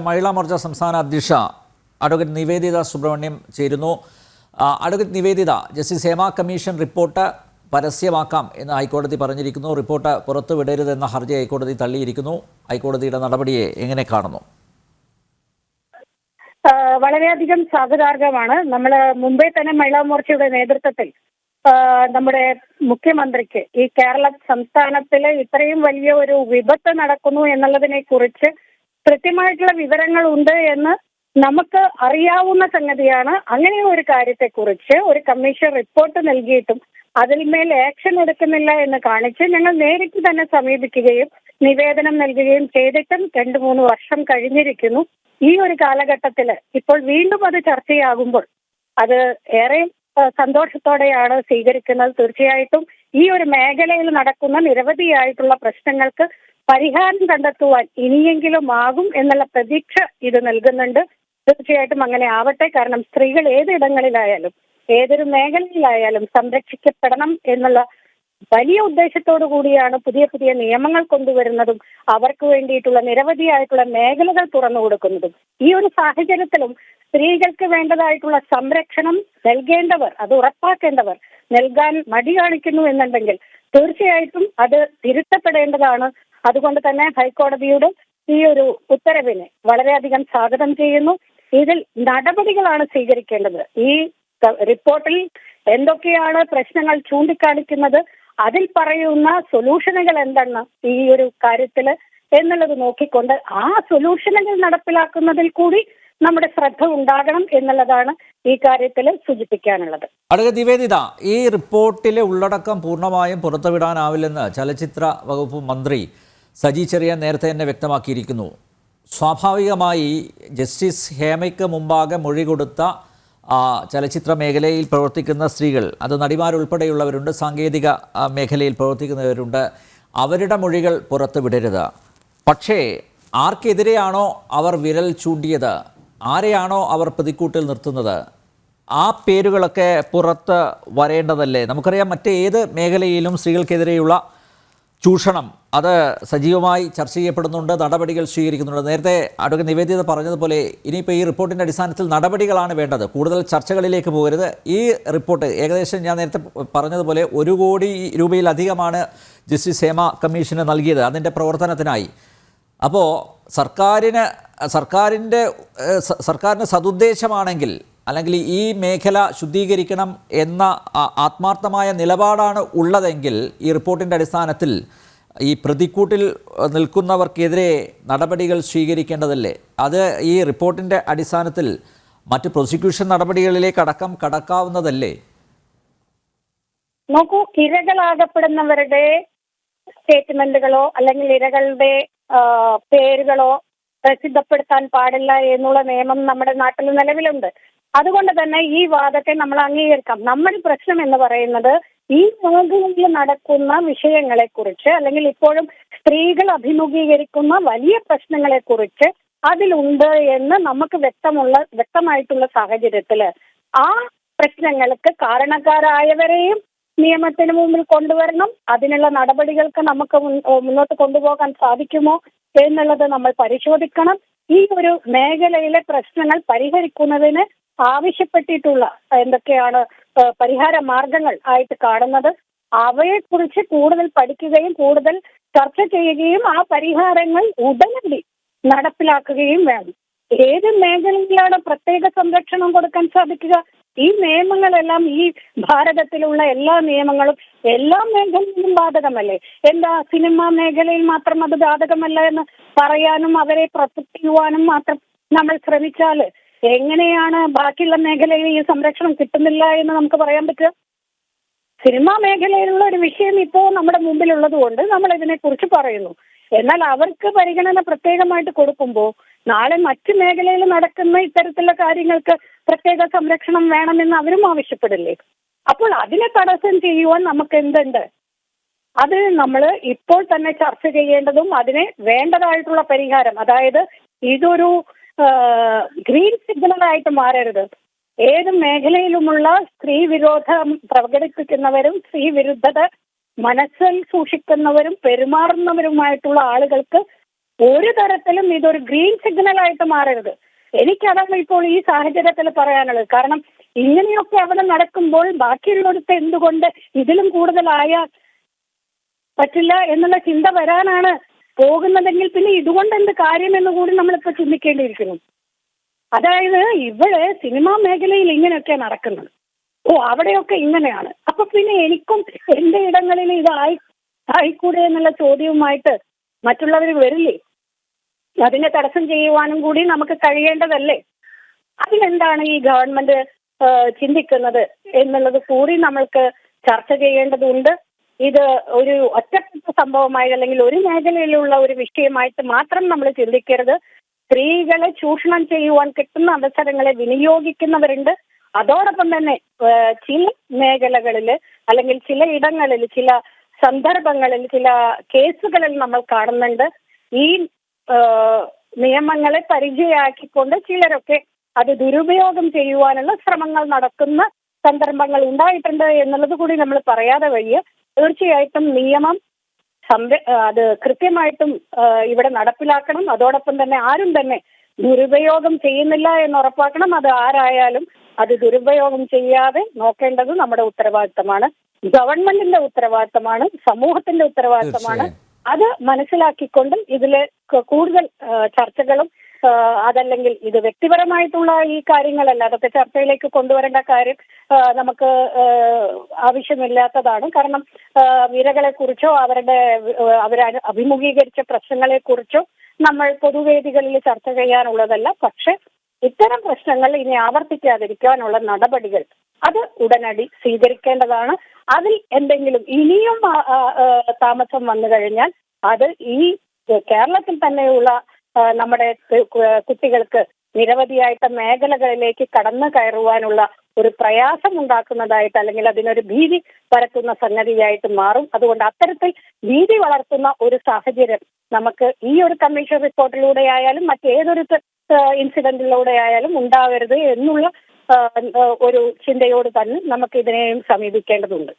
മഹിളാ മോർച്ച സംസ്ഥാന അധ്യക്ഷ അഡ്വക്കേറ്റ് നിവേദിത സുബ്രഹ്മണ്യം ചേരുന്നു. Advocate Niveditha, justice Hema commission report പരസ്യമാക്കാം എന്ന് ഹൈക്കോടതി പറഞ്ഞിരിക്കുന്നു. റിപ്പോർട്ട് പുറത്തുവിടരുതെന്ന ഹർജി ഹൈക്കോടതി തള്ളിയിരിക്കുന്നു. ഹൈക്കോടതിയുടെ നടപടിയെ എങ്ങനെ കാണുന്നു? വളരെയധികം സ്വാഗതാർഹമാണ്. നമ്മൾ മുമ്പേ തന്നെ മഹിളാ മോർച്ചയുടെ നേതൃത്വത്തിൽ നമ്മുടെ മുഖ്യമന്ത്രിക്ക് ഈ കേരള സംസ്ഥാനത്തിൽ ഇത്രയും വലിയ ഒരു വിപത്ത് നടക്കുന്നു എന്നുള്ളതിനെ കുറിച്ച് കൃത്യമായിട്ടുള്ള വിവരങ്ങൾ ഉണ്ട് എന്ന് നമുക്ക് അറിയാവുന്ന സംഗതിയാണ്. അങ്ങനെ ഒരു കാര്യത്തെക്കുറിച്ച് ഒരു കമ്മീഷൻ റിപ്പോർട്ട് നൽകിയിട്ടും അതിന്മേൽ ആക്ഷൻ എടുക്കുന്നില്ല എന്ന് കാണിച്ച് ഞങ്ങൾ നേരിട്ട് തന്നെ സമീപിക്കുകയും നിവേദനം നൽകുകയും ചെയ്തിട്ടും 2-3 വർഷം കഴിഞ്ഞിരിക്കുന്നു. ഈ ഒരു കാലഘട്ടത്തിൽ ഇപ്പോൾ വീണ്ടും അത് ചർച്ചയാകുമ്പോൾ അത് ഏറെ സന്തോഷത്തോടെയാണ് സ്വീകരിക്കുന്നത്. തീർച്ചയായിട്ടും ഈ ഒരു മേഖലയിൽ നടക്കുന്ന നിരവധിയായിട്ടുള്ള പ്രശ്നങ്ങൾക്ക് പരിഹാരം കണ്ടെത്തുവാൻ ഇനിയെങ്കിലും ആകും എന്നുള്ള പ്രതീക്ഷ ഇത് നൽകുന്നുണ്ട്. തീർച്ചയായിട്ടും അങ്ങനെ ആവട്ടെ. കാരണം സ്ത്രീകൾ ഏതിടങ്ങളിലായാലും ഏതൊരു മേഖലയിലായാലും സംരക്ഷിക്കപ്പെടണം എന്നുള്ള വലിയ ഉദ്ദേശത്തോടു കൂടിയാണ് പുതിയ പുതിയ നിയമങ്ങൾ കൊണ്ടുവരുന്നതും അവർക്ക് വേണ്ടിയിട്ടുള്ള നിരവധിയായിട്ടുള്ള മേഖലകൾ തുറന്നു കൊടുക്കുന്നതും. ഈ ഒരു സാഹചര്യത്തിലും സ്ത്രീകൾക്ക് വേണ്ടതായിട്ടുള്ള സംരക്ഷണം നൽകേണ്ടവർ, അത് ഉറപ്പാക്കേണ്ടവർ നൽകാൻ മടി കാണിക്കുന്നു എന്നുണ്ടെങ്കിൽ തീർച്ചയായിട്ടും അത് തിരുത്തപ്പെടേണ്ടതാണ്. അതുകൊണ്ട് തന്നെ ഹൈക്കോടതിയുടെ ഈ ഒരു ഉത്തരവിനെ വളരെയധികം സ്വാഗതം ചെയ്യുന്നു. ഇതിൽ നടപടികളാണ് സ്വീകരിക്കേണ്ടത്. ഈ റിപ്പോർട്ടിൽ എന്തൊക്കെയാണ് പ്രശ്നങ്ങൾ ചൂണ്ടിക്കാണിക്കുന്നത്, അതിൽ പറയുന്ന സൊല്യൂഷനുകൾ എന്താണ് ഈ ഒരു കാര്യത്തില് എന്നുള്ളത് നോക്കിക്കൊണ്ട് ആ സൊല്യൂഷനുകൾ നടപ്പിലാക്കുന്നതിൽ കൂടി നമ്മുടെ ശ്രദ്ധ ഉണ്ടാകണം എന്നുള്ളതാണ് ഈ കാര്യത്തിൽ സൂചിപ്പിക്കാനുള്ളത്. അഡ്വക്കേറ്റ് നിവേദിത, ഈ റിപ്പോർട്ടിലെ ഉള്ളടക്കം പൂർണ്ണമായും പുറത്തുവിടാനാവില്ലെന്ന് ചലച്ചിത്ര വകുപ്പ് മന്ത്രി സജി ചെറിയാൻ നേരത്തെ തന്നെ വ്യക്തമാക്കിയിരിക്കുന്നു. സ്വാഭാവികമായി ജസ്റ്റിസ് ഹേമയ്ക്ക് മുമ്പാകെ മൊഴി കൊടുത്ത ചലച്ചിത്ര മേഖലയിൽ പ്രവർത്തിക്കുന്ന സ്ത്രീകൾ, അത് നടിമാരുൾപ്പെടെയുള്ളവരുണ്ട്, സാങ്കേതിക മേഖലയിൽ പ്രവർത്തിക്കുന്നവരുണ്ട്, അവരുടെ മൊഴികൾ പുറത്തുവിടരുത്. പക്ഷേ ആർക്കെതിരെയാണോ അവർ വിരൽ ചൂണ്ടിയത്, ആരെയാണോ അവർ പ്രതിക്കൂട്ടിൽ നിർത്തുന്നത്, ആ പേരുകളൊക്കെ പുറത്ത് വരേണ്ടതല്ലേ? നമുക്കറിയാം, മറ്റേത് മേഖലയിലും സ്ത്രീകൾക്കെതിരെയുള്ള ചൂഷണം അത് സജീവമായി ചർച്ച ചെയ്യപ്പെടുന്നുണ്ട്, നടപടികൾ സ്വീകരിക്കുന്നുണ്ട്. നേരത്തെ അഡ്വക്കേറ്റ് നിവേദിത പറഞ്ഞതുപോലെ ഇനിയിപ്പോൾ ഈ റിപ്പോർട്ടിൻ്റെ അടിസ്ഥാനത്തിൽ നടപടികളാണ് വേണ്ടത്, കൂടുതൽ ചർച്ചകളിലേക്ക് പോകരുത്. ഈ റിപ്പോർട്ട് ഏകദേശം ഞാൻ നേരത്തെ പറഞ്ഞതുപോലെ 1 കോടി രൂപയിലധികമാണ് ജസ്റ്റിസ് ഹേമ കമ്മീഷന് നൽകിയത് അതിൻ്റെ പ്രവർത്തനത്തിനായി. അപ്പോൾ സർക്കാരിന് സതുദ്ദേശമാണെങ്കിൽ, അല്ലെങ്കിൽ ഈ മേഖല ശുദ്ധീകരിക്കണം എന്ന ആത്മാർത്ഥമായ നിലപാടാണ് ഉള്ളതെങ്കിൽ ഈ റിപ്പോർട്ടിൻ്റെ അടിസ്ഥാനത്തിൽ ഈ പ്രതിക്കൂട്ടിൽ നിൽക്കുന്നവർക്കെതിരെ നടപടികൾ സ്വീകരിക്കേണ്ടതല്ലേ? അത് ഈ റിപ്പോർട്ടിൻ്റെ അടിസ്ഥാനത്തിൽ മറ്റ് പ്രോസിക്യൂഷൻ നടപടികളിലേക്ക് അടക്കം കടക്കാവുന്നതല്ലേ? നോക്കൂ, ഇരകളാകപ്പെടുന്നവരുടെ സ്റ്റേറ്റ്മെന്റുകളോ അല്ലെങ്കിൽ ഇരകളുടെ പേരുകളോ പ്രസിദ്ധപ്പെടുത്താൻ പാടില്ല എന്നുള്ള നിയമം നമ്മുടെ നാട്ടിൽ നിലവിലുണ്ട്. അതുകൊണ്ട് തന്നെ ഈ വാദത്തെ നമ്മൾ അംഗീകരിക്കാം. നമ്മുടെ പ്രശ്നം എന്ന് പറയുന്നത് ഈ മേഖലയിൽ നടക്കുന്ന വിഷയങ്ങളെ കുറിച്ച്, അല്ലെങ്കിൽ ഇപ്പോഴും സ്ത്രീകൾ അഭിമുഖീകരിക്കുന്ന വലിയ പ്രശ്നങ്ങളെ കുറിച്ച് അതിലുണ്ട് എന്ന് നമുക്ക് വ്യക്തമായിട്ടുള്ള സാഹചര്യത്തില് ആ പ്രശ്നങ്ങൾക്ക് കാരണക്കാരായവരെയും നിയമത്തിന് മുമ്പിൽ കൊണ്ടുവരണം. അതിനുള്ള നടപടികൾക്ക് നമുക്ക് മുന്നോട്ട് കൊണ്ടുപോകാൻ സാധിക്കുമോ എന്നുള്ളത് നമ്മൾ പരിശോധിക്കണം. ഈ ഒരു മേഖലയിലെ പ്രശ്നങ്ങൾ പരിഹരിക്കുന്നതിന് ആവശ്യപ്പെട്ടിട്ടുള്ള എന്തൊക്കെയാണ് പരിഹാര മാർഗങ്ങൾ ആയിട്ട് കാണുന്നത്, അവയെക്കുറിച്ച് കൂടുതൽ പഠിക്കുകയും കൂടുതൽ ചർച്ച ചെയ്യുകയും ആ പരിഹാരങ്ങൾ ഉടനടി നടപ്പിലാക്കുകയും വേണം. ഏത് മേഖലയിലാണ് പ്രത്യേക സംരക്ഷണം കൊടുക്കാൻ സാധിക്കുക? ഈ നിയമങ്ങളെല്ലാം, ഈ ഭാരതത്തിലുള്ള എല്ലാ നിയമങ്ങളും എല്ലാ മേഖലയിലും ബാധകമല്ലേ? എന്താ സിനിമാ മേഖലയിൽ മാത്രം അത് ബാധകമല്ല എന്ന് പറയാനും അവരെ പ്രൊട്ടക്ട് ചെയ്യുവാനും മാത്രം നമ്മൾ ശ്രമിച്ചാൽ എങ്ങനെയാണ് ബാക്കിയുള്ള മേഖലയിൽ ഈ സംരക്ഷണം കിട്ടുന്നില്ല എന്ന് നമുക്ക് പറയാൻ പറ്റുക? സിനിമാ മേഖലയിലുള്ള ഒരു വിഷയം ഇപ്പോൾ നമ്മുടെ മുമ്പിലുള്ളത് കൊണ്ട് നമ്മൾ ഇതിനെക്കുറിച്ച് പറയുന്നു. എന്നാൽ അവർക്ക് പരിഗണന പ്രത്യേകമായിട്ട് കൊടുക്കുമ്പോൾ നാളെ മറ്റു മേഖലയിൽ നടക്കുന്ന ഇത്തരത്തിലുള്ള കാര്യങ്ങൾക്ക് പ്രത്യേക സംരക്ഷണം വേണമെന്ന് അവരും ആവശ്യപ്പെടില്ലേ? അപ്പോൾ അതിനെ തടസ്സം ചെയ്യുവാൻ നമുക്ക് എന്തുണ്ട്? അത് നമ്മൾ ഇപ്പോൾ തന്നെ ചർച്ച ചെയ്യേണ്ടതും അതിന് വേണ്ടതായിട്ടുള്ള പരിഹാരം, അതായത് ഇതൊരു ഗ്രീൻ സിഗ്നലായിട്ട് മാറരുത്. ഏത് മേഖലയിലുമുള്ള സ്ത്രീ വിരോധം പ്രകടിപ്പിക്കുന്നവരും സ്ത്രീ വിരുദ്ധത മനസ്സിൽ സൂക്ഷിക്കുന്നവരും പെരുമാറുന്നവരുമായിട്ടുള്ള ആളുകൾക്ക് ഒരു തരത്തിലും ഇതൊരു ഗ്രീൻ സിഗ്നൽ ആയിട്ട് മാറരുത്. എനിക്കതാണ് ഇപ്പോൾ ഈ സാഹചര്യത്തിൽ പറയാനുള്ളത്. കാരണം ഇങ്ങനെയൊക്കെ അവിടെ നടക്കുമ്പോൾ ബാക്കിയുള്ളിടത്ത് എന്തുകൊണ്ട് ഇതിലും കൂടുതലായാൽ പറ്റില്ല എന്നുള്ള ചിന്ത വരാനാണ് പോകുന്നതെങ്കിൽ പിന്നെ ഇതുകൊണ്ട് എന്ത് കാര്യമെന്ന് കൂടി നമ്മളിപ്പോൾ ചിന്തിക്കേണ്ടിയിരിക്കുന്നു. അതായത് ഇവിടെ സിനിമാ മേഖലയിൽ ഇങ്ങനെയൊക്കെ നടക്കുന്നത്. അവിടെയൊക്കെ ഇങ്ങനെയാണ്. അപ്പൊ പിന്നെ എനിക്കും എന്റെ ഇടങ്ങളിൽ ഇത് ആയിക്കൂടെ എന്നുള്ള ചോദ്യവുമായിട്ട് മറ്റുള്ളവർ വരില്ലേ? അതിനെ തടസ്സം ചെയ്യുവാനും കൂടി നമുക്ക് കഴിയേണ്ടതല്ലേ? അതിലെന്താണ് ഈ ഗവൺമെന്റ് ചിന്തിക്കുന്നത് എന്നുള്ളത് കൂടി നമ്മൾക്ക് ചർച്ച ചെയ്യേണ്ടതുണ്ട്. ഇത് ഒരു ഒറ്റപ്പെട്ട സംഭവമായി അല്ലെങ്കിൽ ഒരു മേഖലയിലുള്ള ഒരു വിഷയമായിട്ട് മാത്രം നമ്മൾ ചിന്തിക്കരുത്. സ്ത്രീകളെ ചൂഷണം ചെയ്യുവാൻ കിട്ടുന്ന അവസരങ്ങളെ വിനിയോഗിക്കുന്നവരുണ്ട്. അതോടൊപ്പം തന്നെ ചില മേഖലകളിൽ അല്ലെങ്കിൽ ചില ഇടങ്ങളിൽ, ചില സന്ദർഭങ്ങളിൽ, ചില കേസുകളിൽ നമ്മൾ കാണുന്നുണ്ട് ഈ നിയമങ്ങളെ പരിചയമാക്കിക്കൊണ്ട് ചിലരൊക്കെ അത് ദുരുപയോഗം ചെയ്യുവാനുള്ള ശ്രമങ്ങൾ നടക്കുന്ന സന്ദർഭങ്ങൾ ഉണ്ടായിട്ടുണ്ട് എന്നുള്ളത് കൂടി നമ്മൾ പറയാതെ വയ്യ. തീർച്ചയായിട്ടും നിയമം അത് കൃത്യമായിട്ടും ഇവിടെ നടപ്പിലാക്കണം. അതോടൊപ്പം തന്നെ ആരും തന്നെ ദുരുപയോഗം ചെയ്യുന്നില്ല എന്ന് ഉറപ്പാക്കണം. അത് ആരായാലും അത് ദുരുപയോഗം ചെയ്യാതെ നോക്കേണ്ടത് നമ്മുടെ ഉത്തരവാദിത്തമാണ്, ഗവൺമെന്റിന്റെ ഉത്തരവാദിത്തമാണ്, സമൂഹത്തിന്റെ ഉത്തരവാദിത്തമാണ്. അത് മനസ്സിലാക്കിക്കൊണ്ട് ഇതിലെ കൂടുതൽ ചർച്ചകളും അതല്ലെങ്കിൽ ഇത് വ്യക്തിപരമായിട്ടുള്ള ഈ കാര്യങ്ങളല്ല, അതൊക്കെ ചർച്ചയിലേക്ക് കൊണ്ടുവരേണ്ട കാര്യം നമുക്ക് ആവശ്യമില്ലാത്തതാണ്. കാരണം ഇരകളെ കുറിച്ചോ അവർ അഭിമുഖീകരിച്ച പ്രശ്നങ്ങളെ കുറിച്ചോ നമ്മൾ പൊതുവേദികളിൽ ചർച്ച ചെയ്യാനുള്ളതല്ല. പക്ഷെ ഇത്തരം പ്രശ്നങ്ങൾ ഇനി ആവർത്തിക്കാതിരിക്കാനുള്ള നടപടികൾ അത് ഉടനടി സ്വീകരിക്കേണ്ടതാണ്. അതിൽ എന്തെങ്കിലും ഇനിയും താമസം വന്നു കഴിഞ്ഞാൽ അത് ഈ കേരളത്തിൽ തന്നെയുള്ള നമ്മുടെ കുട്ടികൾക്ക് നിരവധിയായിട്ട് മേഖലകളിലേക്ക് കടന്നു കയറുവാനുള്ള ഒരു പ്രയാസം ഉണ്ടാക്കുന്നതായിട്ട് അല്ലെങ്കിൽ അതിനൊരു ഭീതി പരത്തുന്ന സംഗതിയായിട്ട് മാറും. അതുകൊണ്ട് അത്തരത്തിൽ ഭീതി വളർത്തുന്ന ഒരു സാഹചര്യം നമുക്ക് ഈ ഒരു കമ്മീഷൻ റിപ്പോർട്ടിലൂടെ ആയാലും മറ്റേതൊരു ഇൻസിഡന്റിലൂടെ ആയാലും ഉണ്ടാവരുത് എന്നുള്ള ഒരു ചിന്തയോട് തന്നെ നമുക്ക് ഇതിനെയും സമീപിക്കേണ്ടതുണ്ട്.